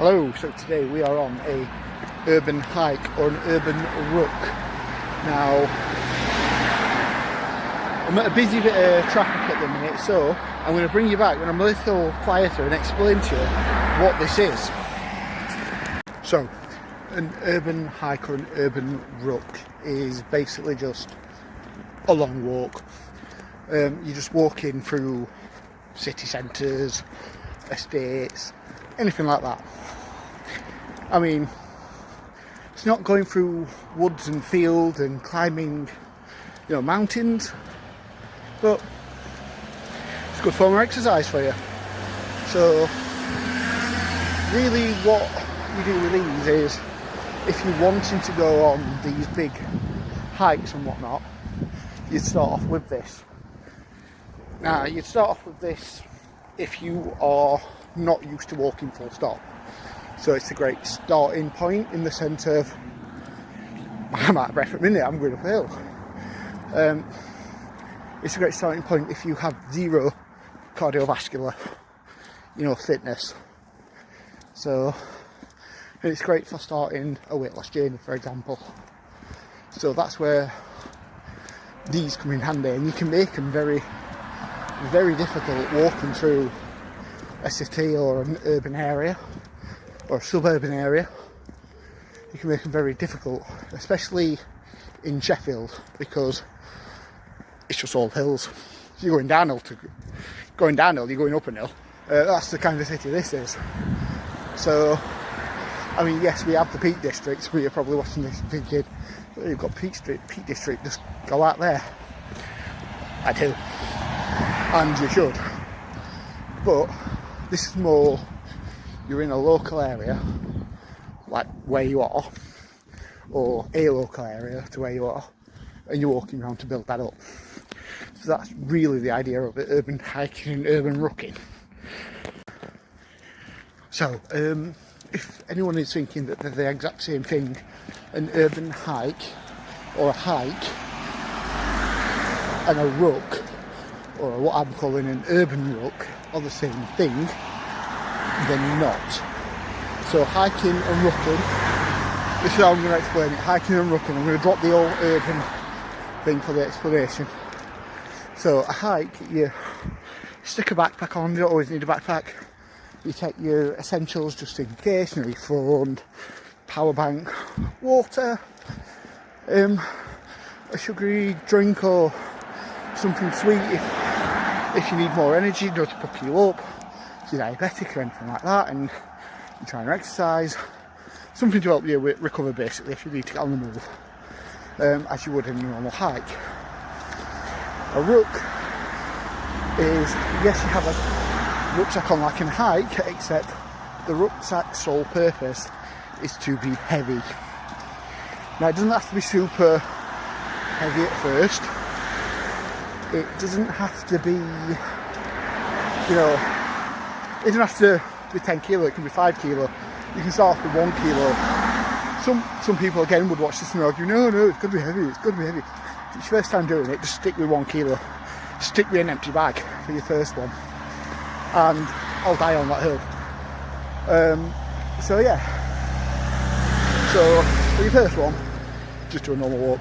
Hello, so today we are on a urban hike or an urban ruck. Now, I'm at a busy bit of traffic at the minute, so I'm going to bring you back when I'm a little quieter and explain to you what this is. So, an urban hike or an urban ruck is basically just a long walk. You're just walking through city centres, estates, anything like that. I mean, it's not going through woods and fields and climbing, mountains, but it's good form of exercise for you. So really what you do with these is, if you're wanting to go on these big hikes and whatnot, you'd start off with this. Now, you'd start off with this if you are not used to walking full stop. So it's a great starting point in the sense of, I'm out of breath for a minute, I'm going uphill. It's a great starting point if you have zero cardiovascular, fitness. So, and it's great for starting a weight loss journey, for example. So that's where these come in handy, and you can make them very, very difficult walking through a city or an urban area or a suburban area. You can make them very difficult, especially in Sheffield, because it's just all hills. So you're going downhill, you're going up a hill. That's the kind of city this is. So, I mean, yes, we have the Peak Districts, but you're probably watching this and thinking, well, you've got Peak District, just go out there. I do, and you should. But this is more, you're in a local area, like where you are, or a local area to where you are, and you're walking around to build that up. So that's really the idea of it, urban hiking and urban rucking. So, if anyone is thinking that they're the exact same thing, an urban hike, or a hike, and a ruck, or what I'm calling an urban ruck, are the same thing, then not. So hiking and rucking, this is how I'm going to explain it. Hiking and rucking, I'm going to drop the old urban thing for the explanation. So a hike, you stick a backpack on, you don't always need a backpack. You take your essentials just in case, your phone, power bank, water, a sugary drink or something sweet if you need more energy, just to puck you up, if you're diabetic or anything like that, and you're trying to exercise, something to help you recover basically if you need to get on the move, as you would in a normal hike. A ruck is, yes, you have a rucksack on like a hike, except the rucksack's sole purpose is to be heavy. Now, it doesn't have to be super heavy at first. It doesn't have to be, it doesn't have to be 10 kilo, it can be 5 kilo. You can start off with 1 kilo. Some people again would watch this and argue, no, it's got to be heavy, it's got to be heavy. If it's your first time doing it, just stick with 1 kilo. Stick with an empty bag for your first one. And I'll die on that hill. So yeah. So for your first one, just do a normal walk.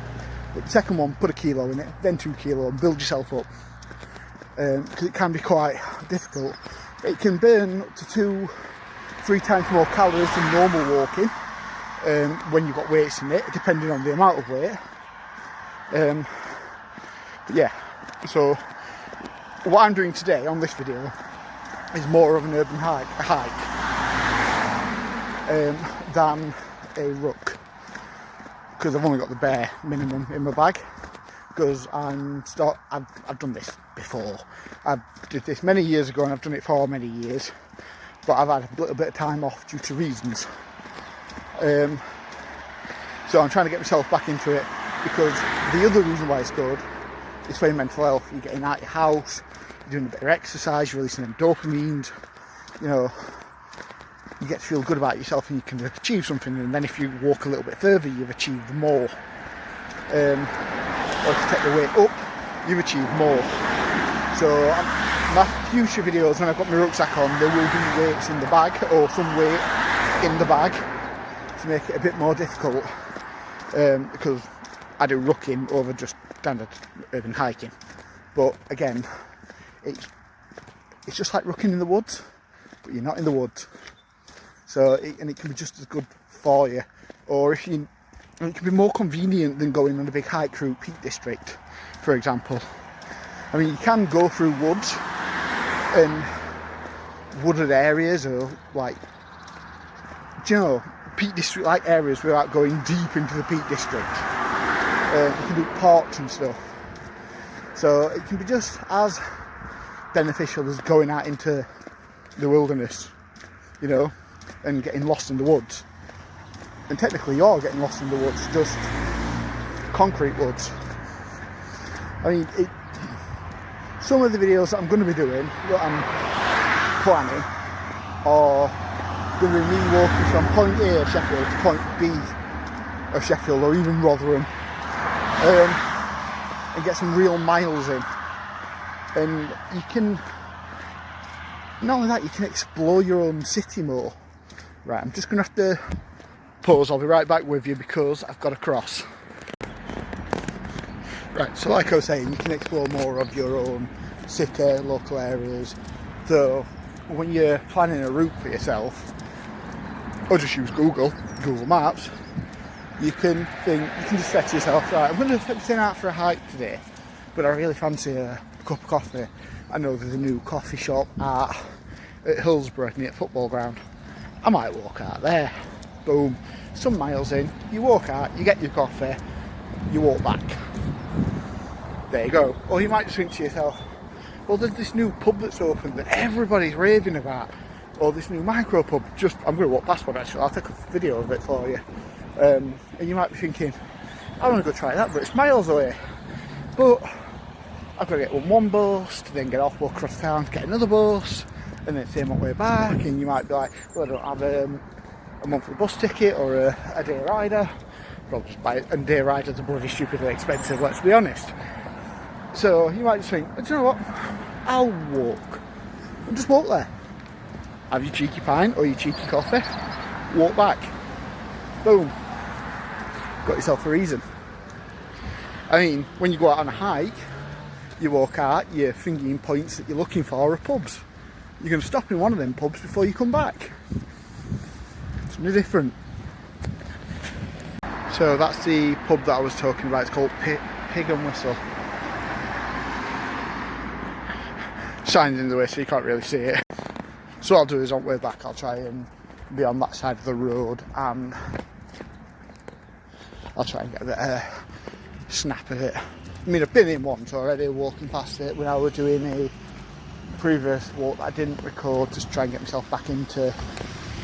But the second one, put 1 kilo in it, then 2 kilo, and build yourself up. Because it can be quite difficult. It can burn up to 2-3 times more calories than normal walking when you've got weights in it, depending on the amount of weight. But yeah, so what I'm doing today on this video is more of an urban hike than a ruck, because I've only got the bare minimum in my bag, because I've done this before. I did this many years ago and I've done it for many years, but I've had a little bit of time off due to reasons. So I'm trying to get myself back into it, because the other reason why it's good is for your mental health. You're getting out of your house, you're doing a bit of exercise, you're releasing them dopamines, you get to feel good about yourself and you can achieve something, and then if you walk a little bit further, you've achieved more. Or if you take the weight up, you've achieved more. So my future videos, when I've got my rucksack on, there will be weights in the bag, or some weight in the bag to make it a bit more difficult, because I do rucking over just standard urban hiking. But again, it's just like rucking in the woods, but you're not in the woods. So it can be just as good for you, or it can be more convenient than going on a big hike through Peak District, for example. I mean, you can go through woods and wooded areas, or like, do you know, Peak District like areas without going deep into the Peak District. You can do parks and stuff. So it can be just as beneficial as going out into the wilderness, you know, and getting lost in the woods. And technically you're getting lost in the woods, just concrete woods. I mean, some of the videos that I'm going to be doing, that I'm planning, are going to be me walking from point A of Sheffield to point B of Sheffield, or even Rotherham, and get some real miles in. And you can, not only that, you can explore your own city more. Right, I'm just going to have to pause. I'll be right back with you because I've got to cross. Right, so like I was saying, you can explore more of your own city, local areas. So when you're planning a route for yourself, or just use Google Maps, you can just say to yourself, right, I'm going to take this out for a hike today, but I really fancy a cup of coffee. I know there's a new coffee shop at Hillsborough near the football ground. I might walk out there. Boom, some miles in, you walk out, you get your coffee, you walk back. There you go. Or you might just think to yourself, well, there's this new pub that's opened that everybody's raving about, or this new micro pub. I'm going to walk past one actually, I'll take a video of it for you. And you might be thinking, I want to go try that, but it's miles away. But I've got to get on one bus, to then get off, walk across town, get another bus, and then same way back. And you might be like, well, I don't have a monthly bus ticket or a day rider. Probably just buy it, and day riders are bloody stupidly expensive, let's be honest. So you might just think, do you know what, I'll walk, and just walk there. Have your cheeky pint or your cheeky coffee, walk back. Boom. Got yourself a reason. I mean, when you go out on a hike, you walk out, your thinking points that you're looking for are pubs. You're going to stop in one of them pubs before you come back. It's no different. So that's the pub that I was talking about. It's called Pig and Whistle. Sign's in the way so you can't really see it. So what I'll do is on the way back I'll try and be on that side of the road, and I'll try and get a better snap of it. I mean, I've been in once already, walking past it when I was doing a previous walk that I didn't record, just try and get myself back into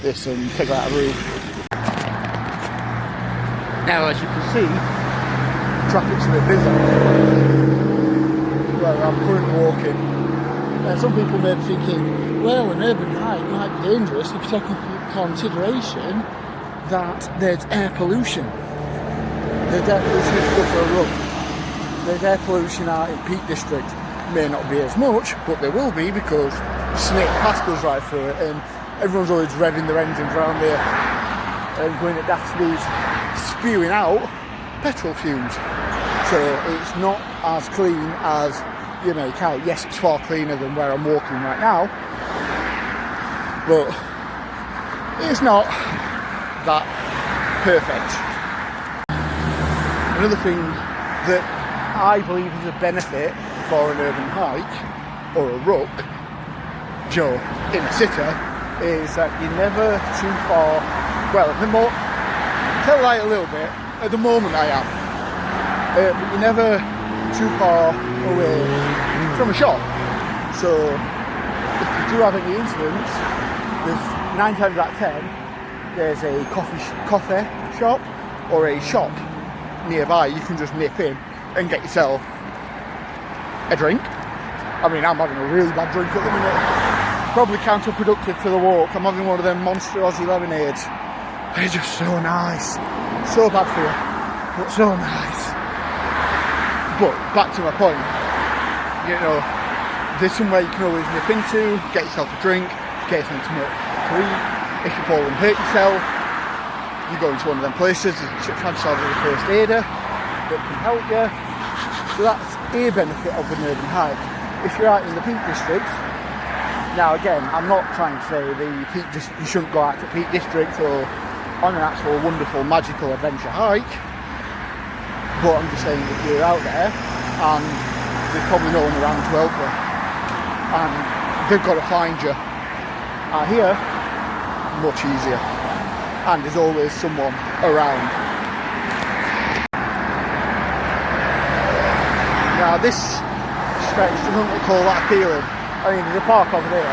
this and figure out a route. Now, as you can see, traffic's a bit busy where I'm currently walking. Some people may be thinking, well, an urban hike might be dangerous if you take into consideration that there's air pollution. There's air pollution if you go for a run. There's air pollution out in Peak District. May not be as much, but there will be, because Snake Pass goes right through it, and everyone's always revving their engines around there and going at daft speeds, spewing out petrol fumes. So it's not as clean as you make out. Yes, it's far cleaner than where I'm walking right now, but it's not that perfect. Another thing that I believe is a benefit for an urban hike or a ruck, Joe, in a city, is that you're never too far. Well, tell a lie a little bit. At the moment, I am, but you're never too far away from a shop. So if you do have any incidents, there's 9 times out of 10 there's a coffee shop or a shop nearby. You can just nip in and get yourself a drink. I mean, I'm having a really bad drink at the minute, probably counterproductive to the walk. I'm having one of them Monster Aussie lemonades. They're just so nice, so bad for you, but so nice. But back to my point, you know, there's somewhere you can always nip into, get yourself a drink, get something to eat, If you fall and hurt yourself, you go into one of them places, chances are there's a first aider that can help you. So that's a benefit of an urban hike. If you're out in the Peak District, now again, I'm not trying to say you shouldn't go out to Peak District or on an actual wonderful magical adventure hike, but I'm just saying that you're out there and there's probably no one around to help you and they've got to find you. Out here, much easier, and there's always someone around. Now this stretch doesn't look all that appealing. I mean, there's a park over there,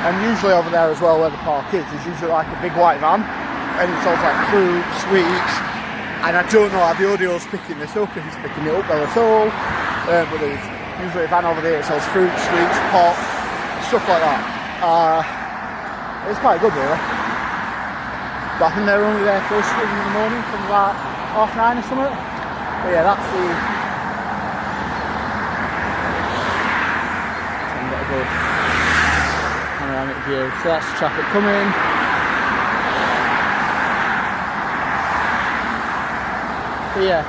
and usually over there as well where the park is, there's usually like a big white van, and it sells like fruit, sweets, and I don't know how the audio's picking this up, if it's picking it up well at all, but there's usually a van over there that sells fruit, sweets, pop, stuff like that. It's quite good really. But I think they're only there first thing in the morning from about 9:30 or something. But yeah, that's the... So I'm gonna go panoramic view. So that's the traffic coming. But yeah.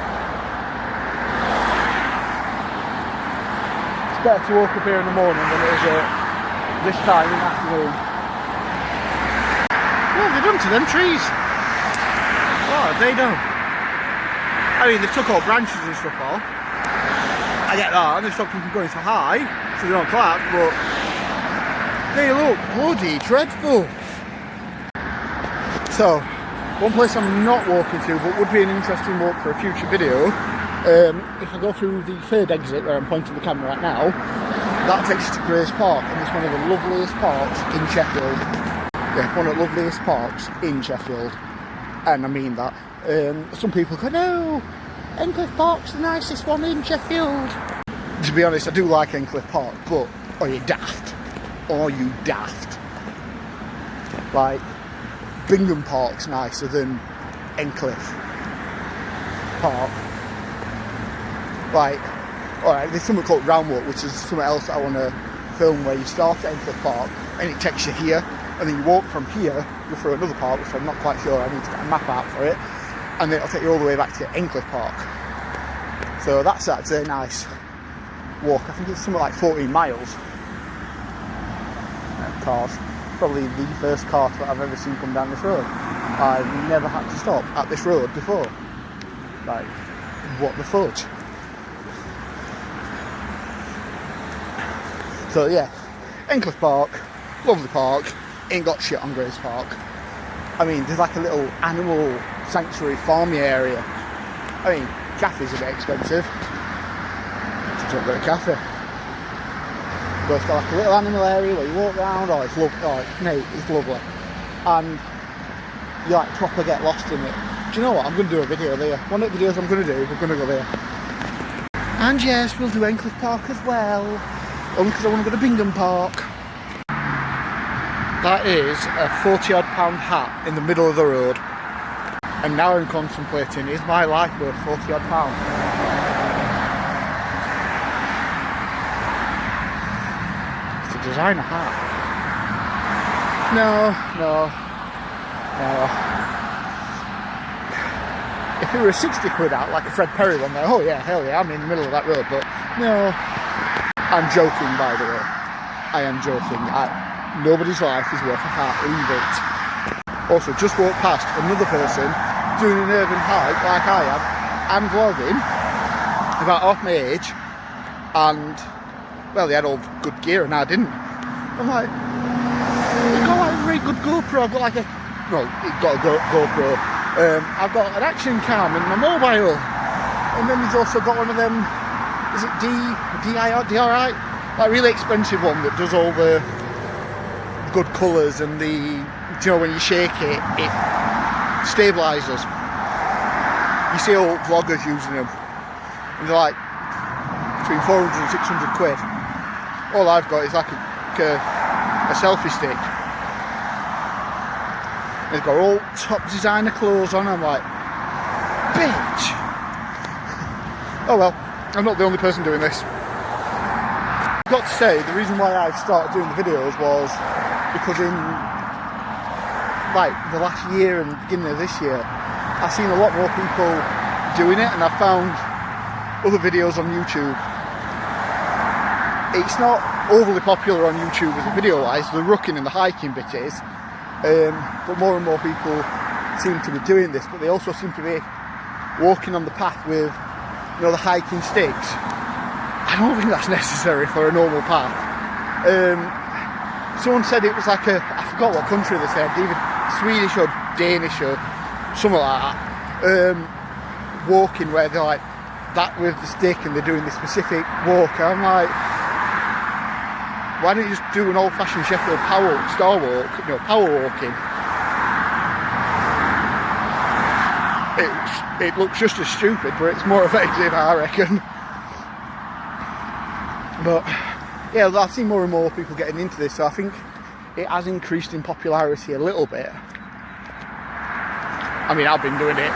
It's better to walk up here in the morning than it is this time in the afternoon. What have they done to them trees? What have they done? I mean, they've took all branches and stuff off. I get that, and they've stopped them from going so high, so they don't collapse, but they look bloody dreadful. So, one place I'm not walking to, but would be an interesting walk for a future video, if I go through the third exit where I'm pointing the camera at now, that takes you to Grays Park, and it's one of the loveliest parks in Sheffield. Yeah, one of the loveliest parks in Sheffield, and I mean that. Some people go, no, Endcliffe Park's the nicest one in Sheffield. To be honest, I do like Endcliffe Park, but are you daft? Are you daft? Like, Bingham Park's nicer than Endcliffe Park. Like, alright, there's something called Round Walk, which is something else that I want to film, where you start at Endcliffe Park and it takes you here, and then you walk from here, go through another park, which I'm not quite sure, I need to get a map out for it, and then it'll take you all the way back to Endcliffe Park. So that's a nice walk. I think it's something like 14 miles. Cars. Probably the first cart that I've ever seen come down this road. I've never had to stop at this road before. Like, what the fudge? So yeah, Endcliffe Park, lovely park, ain't got shit on Grays Park. I mean, there's like a little animal sanctuary farmy area. I mean, cafes are a bit expensive. Just don't go to a cafe. But it's got like a little animal area where you walk around, it's lovely, it's lovely. And you like proper get lost in it. Do you know what, I'm going to do a video there. One of the videos I'm going to do, we're going to go there. And yes, we'll do Endcliffe Park as well. Only because I want to go to Bingham Park. That is a £40 odd hat in the middle of the road. And now I'm contemplating, is my life worth £40 odd? It's a designer hat. No. If it were a 60 quid hat, like a Fred Perry one there, oh yeah, hell yeah, I'm in the middle of that road, but no. I'm joking, by the way. I am joking. Nobody's life is worth a hat, leave it. Also, just walked past another person doing an urban hike like I am. I'm vlogging, about half my age, and, well, they had all good gear and I didn't. I'm like, you've got like a very good GoPro. I've got like you've got a GoPro. I've got an action cam and my mobile. And then he's also got one of them, is it DRI? Like really expensive one that does all the good colours and the, you know, when you shake it, it stabilises. You see all vloggers using them, and they're like between 400 and 600 quid. All I've got is like a selfie stick. They've got all top designer clothes on. I'm like, bitch. Oh well, I'm not the only person doing this. I've got to say, the reason why I started doing the videos was because in like the last year and beginning of this year, I've seen a lot more people doing it, and I've found other videos on YouTube. It's not overly popular on YouTube as a video wise, the rucking and the hiking bit is, but more and more people seem to be doing this, but they also seem to be walking on the path with, you know, the hiking sticks. I don't think that's necessary for a normal path. Someone said it was like I forgot what country they said, either Swedish or Danish or something like that, walking where they're like that with the stick and they're doing this specific walk. I'm like, why don't you just do an old-fashioned Sheffield power walking? It looks just as stupid, but it's more effective, I reckon. But yeah, I've seen more and more people getting into this, so I think it has increased in popularity a little bit. I mean, I've been doing it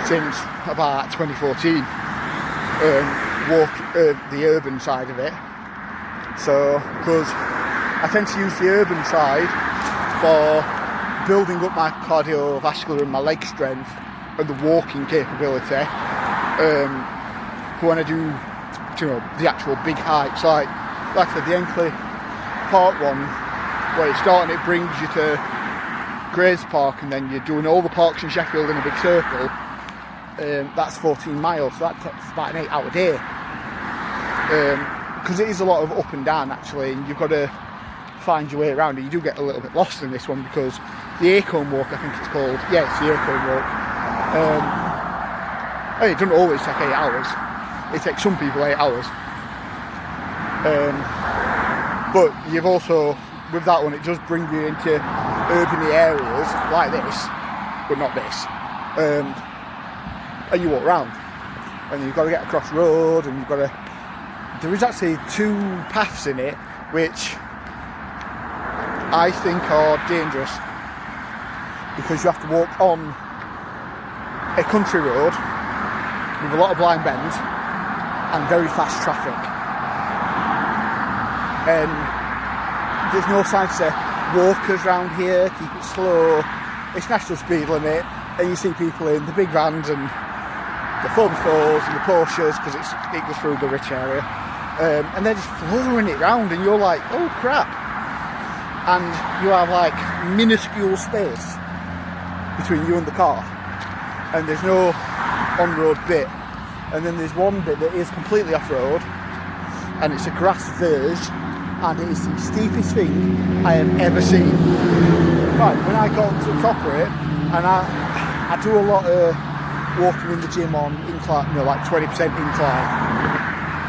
since about 2014, the urban side of it. So, because I tend to use the urban side for building up my cardiovascular and my leg strength and the walking capability, for when I do, you know, the actual big hikes, like I said, the Enkley Park one, where you start and it brings you to Grays Park, and then you're doing all the parks in Sheffield in a big circle. That's 14 miles, so that takes about an 8-hour day. Because it is a lot of up and down actually, and you've got to find your way around, and you do get a little bit lost in this one, because the Acorn Walk, I think it's called, yeah, it's the Acorn Walk. It doesn't always take 8 hours. It takes some people 8 hours. But you've also, with that one, it does bring you into urban areas like this, but not this. And you walk around, and you've got to get across road, and you've got to. There is actually 2 paths in it, which I think are dangerous, because you have to walk on a country road with a lot of blind bends and very fast traffic, and there's no sign to say walkers around here, keep it slow, it's national speed limit, and you see people in the big vans and the 4x4s and the Porsches, because it goes through the rich area, and they're just flooring it round, and you're like, oh crap, and you have like minuscule space between you and the car, and there's no on-road bit, and then there's one bit that is completely off-road, and it's a grass verge, and it is the steepest thing I have ever seen. Right, when I got to the top of it, and I do a lot of walking in the gym on incline, you know, like 20% incline,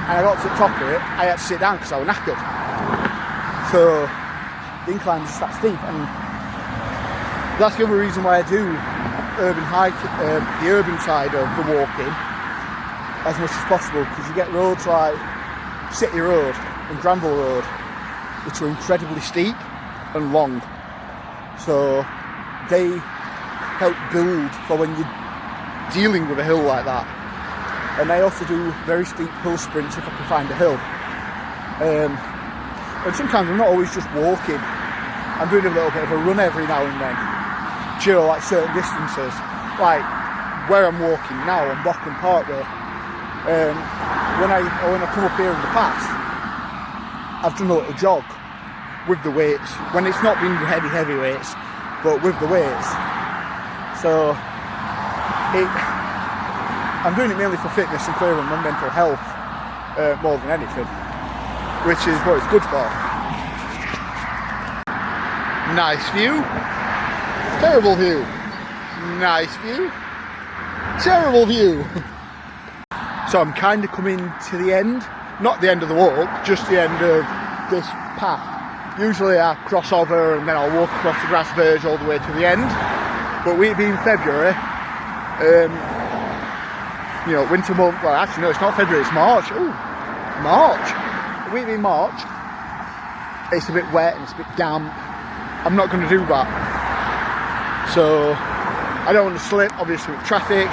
and I got to the top of it, I had to sit down because I was knackered. So the incline is that steep, and that's the other reason why I do urban hike, the urban side of the walking as much as possible, because you get roads like City Road and Granville Road, which are incredibly steep and long, so they help build for when you're dealing with a hill like that. And I also do very steep hill sprints if I can find a hill, and sometimes I'm not always just walking, I'm doing a little bit of a run every now and then, you know, like certain distances, like where I'm walking now on Bockham Parkway. When I come up here in the past, I've done a little jog with the weights, when it's not been heavy weights, but with the weights. So I'm doing it mainly for fitness and clearing my mental health, more than anything, which is what it's good for. Nice view. Terrible view. Nice view. Terrible view. So I'm kind of coming to the end, not the end of the walk, just the end of this path. Usually I cross over and then I'll walk across the grass verge all the way to the end, but with it being February, you know, winter month, well actually no, it's not February, it's March. Ooh, March. With it being March, it's a bit wet and it's a bit damp. I'm not going to do that. So I don't want to slip, obviously, with traffic.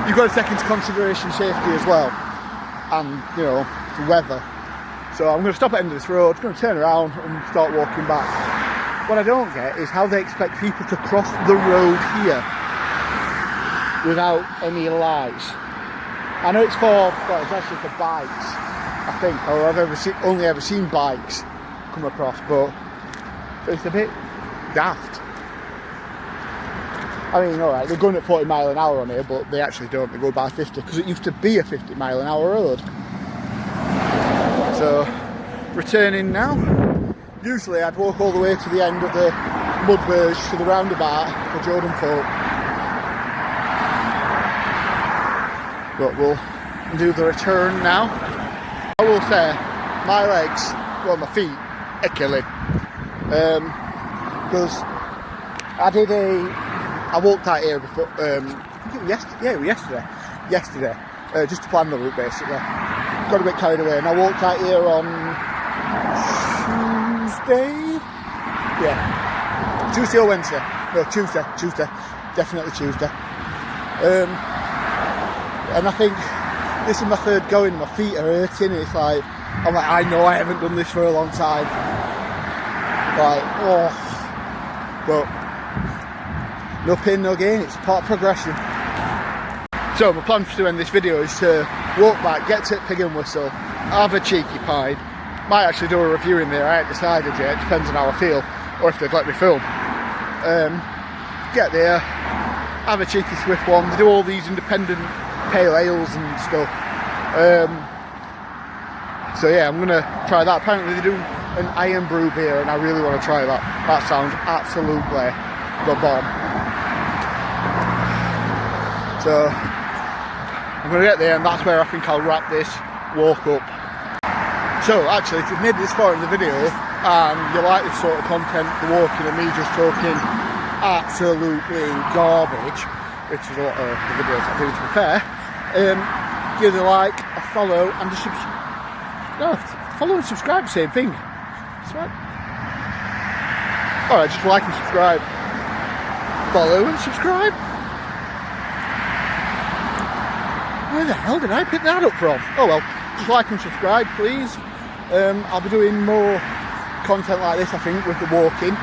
You've got to take into consideration safety as well, and, you know, the weather. So I'm going to stop at the end of this road, going to turn around and start walking back. what I don't get is how they expect people to cross the road here without any lights. I know it's for, well, it's actually for bikes, I think, or I've only ever seen bikes come across, but it's a bit daft. I mean, alright, they're going at 40 mile an hour on here, but they actually don't, they go by 50, because it used to be a 50 mile an hour road. So, returning now. Usually I'd walk all the way to the end of the mud verge to the roundabout for Jordan Folk. But we'll do the return now. I will say, my legs, well my feet, are killing. Because I walked out here before, yesterday, just to plan the route basically. Got a bit carried away and I walked out here on Tuesday or Wednesday? No, Tuesday, definitely Tuesday. And I think this is my third going, my feet are hurting, it's like, I'm like, I know I haven't done this for a long time. Like, oh, but no pain, no gain, it's part of progression. So my plan to end this video is to walk back, get to Pig and Whistle, have a cheeky pint, might actually do a review in there, I haven't decided yet, depends on how I feel, or if they'd let me film. Get there, have a cheeky swift one, they do all these independent pale ales and stuff. So yeah, I'm gonna try that. Apparently they do an iron brew beer and I really want to try that. That sounds absolutely the bomb. So I'm gonna get there and that's where I think I'll wrap this walk up. So actually, if you've made this far in the video and you like this sort of content, the walking and me just talking absolutely garbage, which is a lot of the videos I do to be fair, give a like, a follow, and a follow and subscribe, same thing. That's right. Alright, just like and subscribe. Follow and subscribe. Where the hell did I pick that up from? Oh well, just like and subscribe, please. I'll be doing more content like this, I think, with the walking.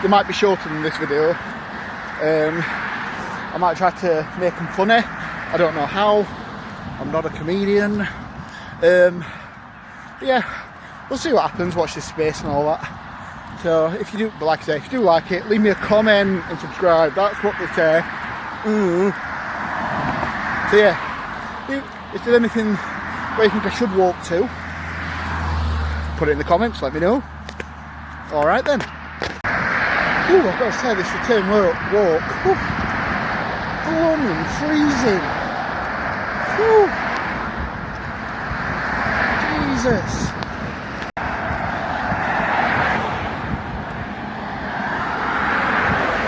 They might be shorter than this video. I might try to make them funny. I don't know how. I'm not a comedian. Yeah, we'll see what happens. Watch this space and all that. So if you do, but like I say, if you do like it, leave me a comment and subscribe. That's what they say. So yeah, if there's anything where you think I should walk to, put it in the comments. Let me know. All right then. Ooh, I've got to say this return walk. Long and freezing. Whew. Jesus.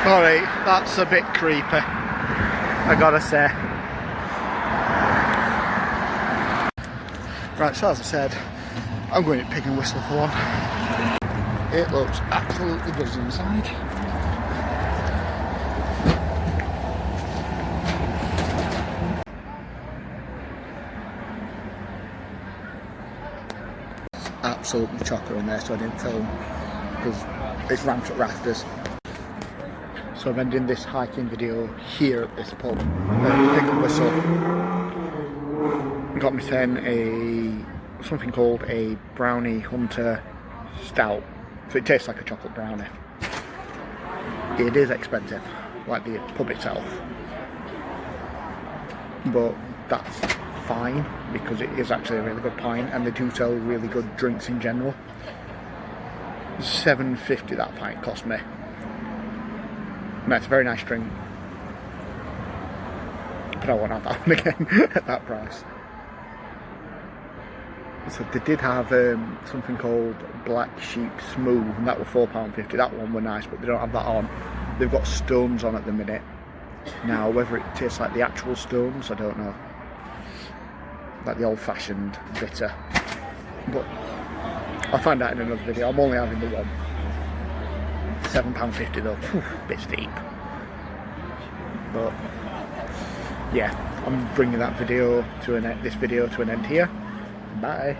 Alright, that's a bit creepy, I gotta say. Right, so as I said, I'm going to Pig and Whistle for one. It looks absolutely good inside. Absolutely chocker in there, so I didn't film because it's ramped at rafters. So I'm ending this hiking video here at this pub, Pig and Whistle. I got me then something called a Brownie Hunter Stout. So it tastes like a chocolate brownie. It is expensive, like the pub itself, but that's fine because it is actually a really good pint and they do sell really good drinks in general. $7.50 that pint cost me. And that's a very nice drink, but I won't have that one again at that price. So they did have something called Black Sheep Smooth, and that was £4.50. That one were nice, but they don't have that on. They've got Stones on at the minute. Now, whether it tastes like the actual Stones, I don't know. Like the old-fashioned bitter. But I'll find out in another video. I'm only having the one. £7.50 though. Whew, bit steep. But yeah, I'm bringing that video to this video to an end here. Bye.